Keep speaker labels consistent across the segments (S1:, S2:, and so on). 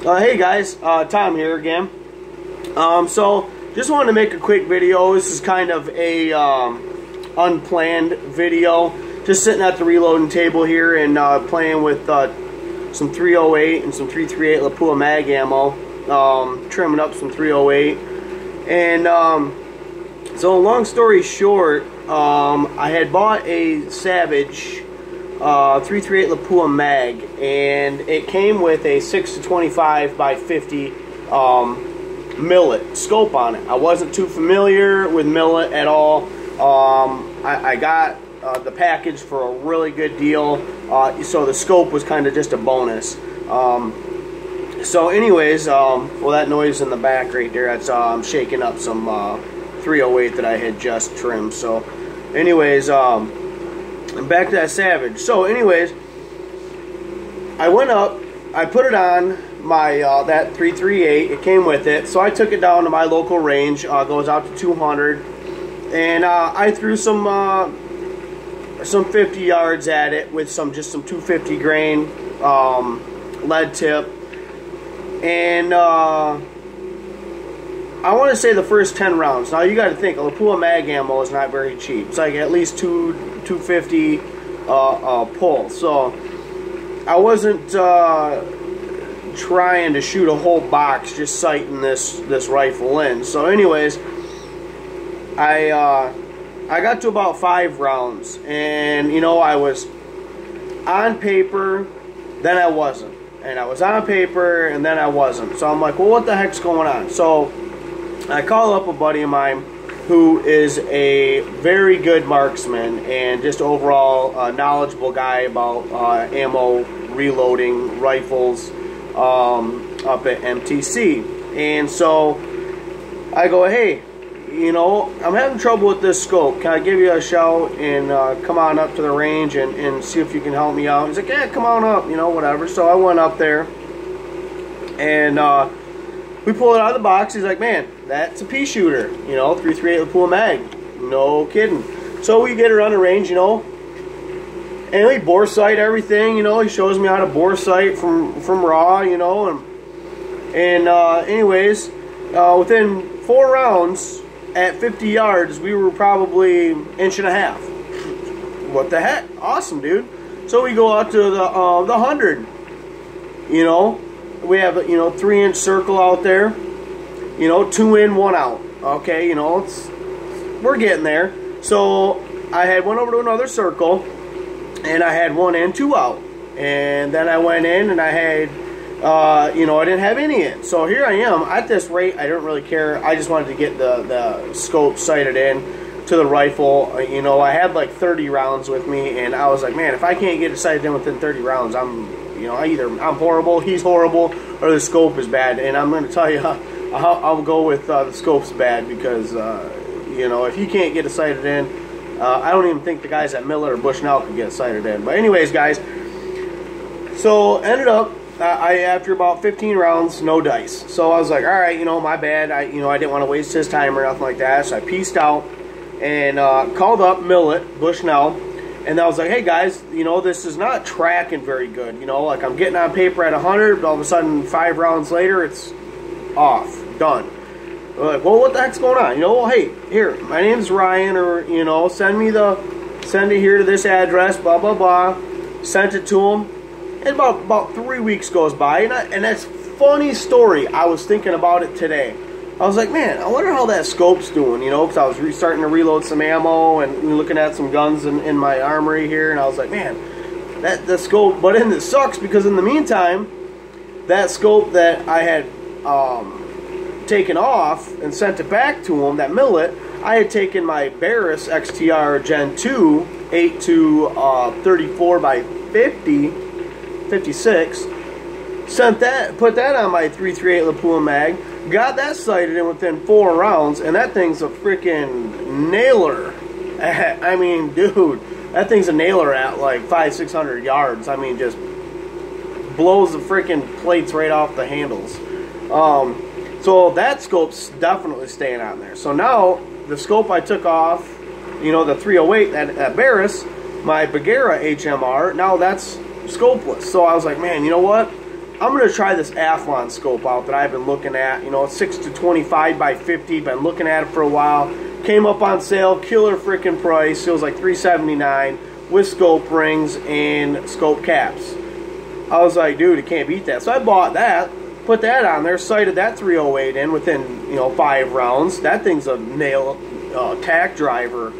S1: Hey guys, Tom here again. So just wanted to make a quick video. This is kind of a unplanned video. Just sitting at the reloading table here and playing with some 308 and some 338 Lapua mag ammo, trimming up some 308. And so long story short, I had bought a Savage 338 Lapua mag, and it came with a 6-25 by 50 millet scope on it. I wasn't too familiar with millet at all. I got the package for a really good deal, so the scope was kind of just a bonus. So anyways, well, that noise in the back right there, that's I'm shaking up some 308 that I had just trimmed. So anyways, back to that Savage. So anyways, I went up, I put it on my that 338. It came with it, so I took it down to my local range. Goes out to 200, and I threw some 50 yards at it with just some 250 grain lead tip, and I want to say the first 10 rounds. Now you got to think, a Lapua mag ammo is not very cheap. It's like at least $250 pull. So I wasn't trying to shoot a whole box just sighting this rifle in. So anyways, I got to about 5 rounds, and you know, I was on paper, then I wasn't, and I was on paper, and then I wasn't. So I'm like, well, what the heck's going on? So I call up a buddy of mine who is a very good marksman and just overall knowledgeable guy about ammo, reloading, rifles up at MTC. And so I go, hey, you know, I'm having trouble with this scope. Can I give you a shout and come on up to the range and see if you can help me out? He's like, yeah, come on up, you know, whatever. So I went up there, and we pull it out of the box. He's like, man, that's a pea shooter, you know, 338 Lapua mag. No kidding. So we get her on the range, you know, and we bore sight everything, you know. He shows me how to bore sight from raw, you know, and anyways, within 4 rounds at 50 yards, we were probably 1.5 inches. What the heck? Awesome, dude. So we go out to the 100, you know. We have a, you know, 3-inch circle out there, you know, 2 in, 1 out. Okay, you know, we're getting there. So I had went over to another circle, and I had 1 in, 2 out. And then I went in, and I had, you know, I didn't have any in. So here I am at this rate. I don't really care. I just wanted to get the scope sighted in to the rifle. You know, I had like 30 rounds with me, and I was like, man, if I can't get it sighted in within 30 rounds, you know, either I'm horrible, he's horrible, or the scope is bad. And I'm going to tell you, I'll go with the scope's bad, because, you know, if he can't get it sighted in, I don't even think the guys at Millett or Bushnell could get it sighted in. But anyways, guys, so ended up, after about 15 rounds, no dice. So I was like, all right, you know, my bad. You know, I didn't want to waste his time or nothing like that. So I pieced out and called up Millett, Bushnell. And I was like, hey guys, you know, this is not tracking very good. You know, like I'm getting on paper at 100, but all of a sudden 5 rounds later, it's off, done. We're like, well, what the heck's going on? You know, well, hey, here, my name's Ryan, or, you know, send it here to this address, blah, blah, blah. Sent it to him. And about 3 weeks goes by, and that's funny story. I was thinking about it today. I was like, man, I wonder how that scope's doing, you know, because I was starting to reload some ammo and looking at some guns in my armory here, and I was like, man, the scope, but then it sucks, because in the meantime, that scope that I had taken off and sent it back to him, that Millett, I had taken my Barris XTR Gen 2 8-34 by 56, put that on my 338 Lapua mag, got that sighted in within 4 rounds, and that thing's a freaking nailer. I mean, dude, that thing's a nailer at like 500-600 yards. I mean, just blows the freaking plates right off the handles. So that scope's definitely staying on there. So now the scope I took off, you know, the 308 at Barris, my Bagheera HMR, now that's scopeless. So I was like, man, you know what? I'm going to try this Athlon scope out that I've been looking at. You know, it's 6 to 25 by 50. Been looking at it for a while. Came up on sale, killer freaking price. It was like $379 with scope rings and scope caps. I was like, dude, you can't beat that. So I bought that, put that on there, sighted that 308 in within, you know, 5 rounds. That thing's a nail tack driver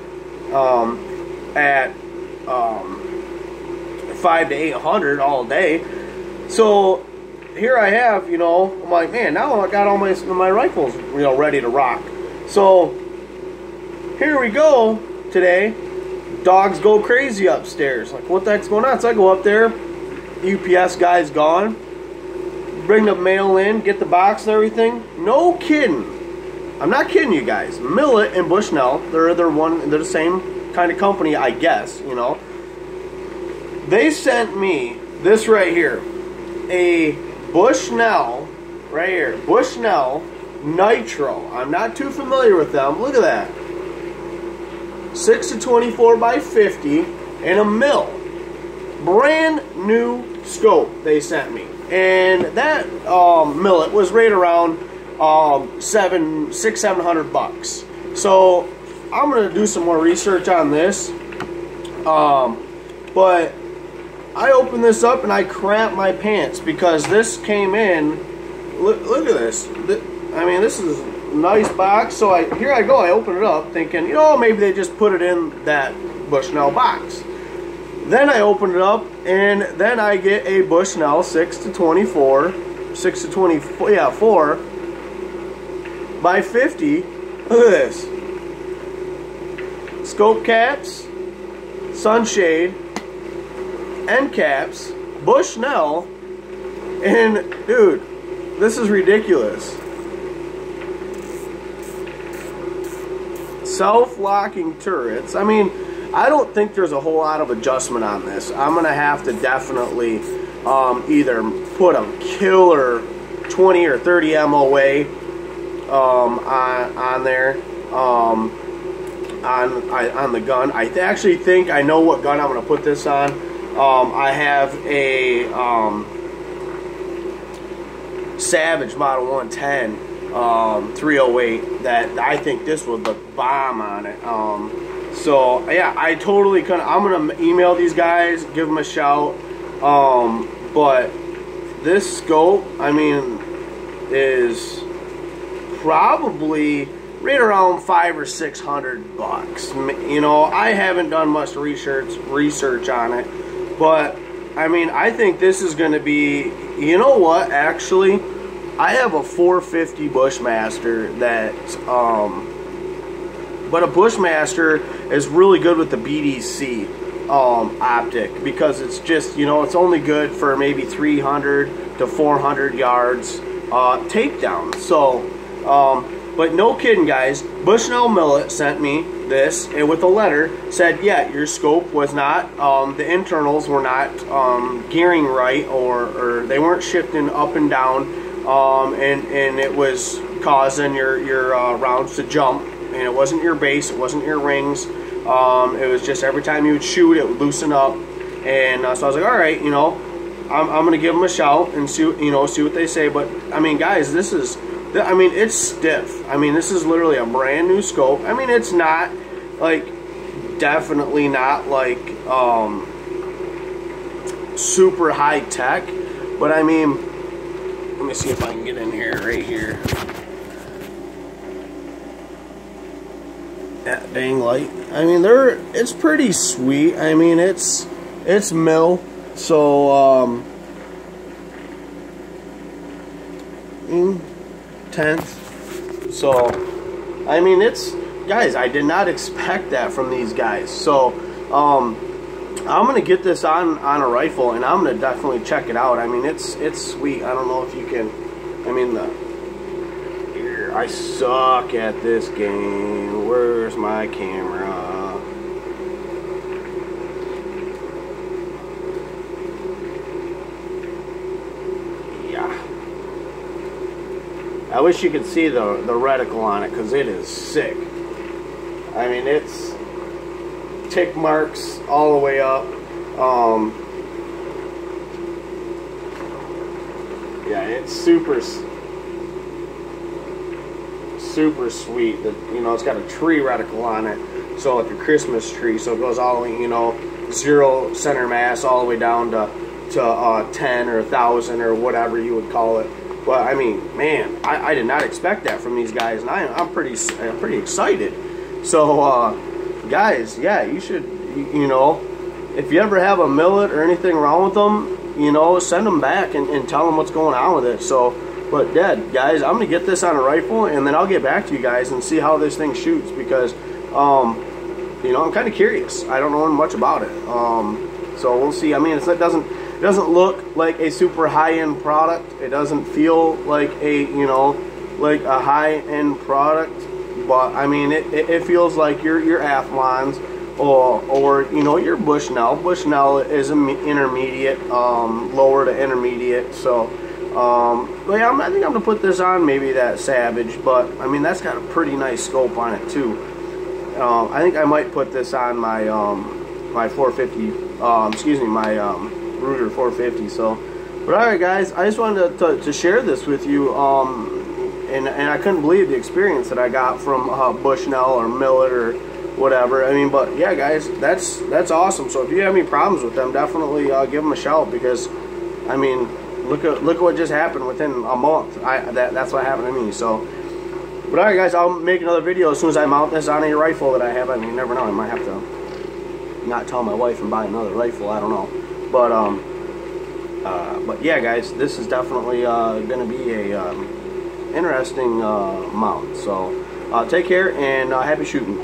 S1: at 5 to 800 all day. So here I have, you know, I'm like, man, now I got all my rifles, you know, ready to rock. So here we go today. Dogs go crazy upstairs. Like, what the heck's going on? So I go up there. UPS guy's gone. Bring the mail in, get the box and everything. No kidding. I'm not kidding you guys. Millett and Bushnell, they're the same kind of company, I guess, you know. They sent me this right here. A Bushnell, right here. Bushnell Nitro. I'm not too familiar with them. Look at that. 6 to 24 by 50 and a mil. Brand new scope they sent me. And that millet was right around $700 So I'm gonna do some more research on this. But I opened this up and I cramped my pants because this came in. Look at this. I mean, this is a nice box. So here I go. I open it up thinking, you know, maybe they just put it in that Bushnell box. Then I open it up and then I get a Bushnell 6 to 24 by 50. Look at this. Scope caps, sunshade, end caps, Bushnell, and dude, this is ridiculous. Self-locking turrets. I mean, I don't think there's a whole lot of adjustment on this. I'm gonna have to definitely either put a killer 20 or 30 MOA on there on the gun. I actually think I know what gun I'm gonna put this on. I have a Savage Model 110 308 that I think this would look bomb on it. So yeah, I totally couldn't. I'm gonna email these guys, give them a shout. But this scope, I mean, is probably right around $500 or $600. You know, I haven't done much research on it, but I mean, I think this is going to be. You know what? Actually, I have a 450 Bushmaster that, but a Bushmaster is really good with the BDC optic because it's just, you know, it's only good for maybe 300 to 400 yards takedown. So, but no kidding, guys. Bushnell Millett sent me this, and with a letter said, yeah, your scope was not, the internals were not gearing right, or they weren't shifting up and down, and it was causing your rounds to jump. And it wasn't your base, it wasn't your rings. It was just every time you would shoot, it would loosen up. And so I was like, all right, you know, I'm gonna give them a shout and see, you know, see what they say. But I mean, guys, this is, I mean, it's stiff. I mean, this is literally a brand new scope. I mean, it's not like, definitely not like super high tech. But I mean, let me see if I can get in here, right here. That dang light. I mean, it's pretty sweet. I mean, it's mil, so 10th. So I mean, it's, guys, I did not expect that from these guys. So I'm gonna get this on a rifle, and I'm gonna definitely check it out. I mean, it's sweet. I don't know if you can. I mean, I suck at this game. Where's my camera? Yeah. I wish you could see the reticle on it, because it is sick. I mean, it's tick marks all the way up. Yeah, it's super sweet. That, you know, it's got a tree reticle on it, so like a Christmas tree. So it goes all the way, you know, 0 center mass all the way down to 10 or 1,000 or whatever you would call it. But I mean, man, I did not expect that from these guys, and I'm pretty excited. So guys, yeah, you should, you know, if you ever have a millet or anything wrong with them, you know, send them back and tell them what's going on with it. So, but yeah, guys, I'm gonna get this on a rifle, and then I'll get back to you guys and see how this thing shoots, because you know, I'm kind of curious. I don't know much about it. So we'll see. I mean, it doesn't look like a super high-end product. It doesn't feel like a, you know, like a high-end product. But I mean, it feels like your Athlons or you know, your Bushnell. Bushnell is an intermediate, lower to intermediate. So but yeah, I think I'm gonna put this on maybe that Savage. But I mean, that's got a pretty nice scope on it too. I think I might put this on my my 450. Excuse me, my Ruger 450. So, but all right, guys, I just wanted to share this with you. And I couldn't believe the experience that I got from Bushnell or Millet or whatever. I mean, but yeah, guys, that's awesome. So if you have any problems with them, definitely give them a shout, because I mean, look at what just happened within a month. That's what happened to me. So, but all right, guys, I'll make another video as soon as I mount this on a rifle that I have. I mean, you never know, I might have to not tell my wife and buy another rifle. I don't know, but yeah, guys, this is definitely gonna be a interesting mount. So take care, and happy shooting.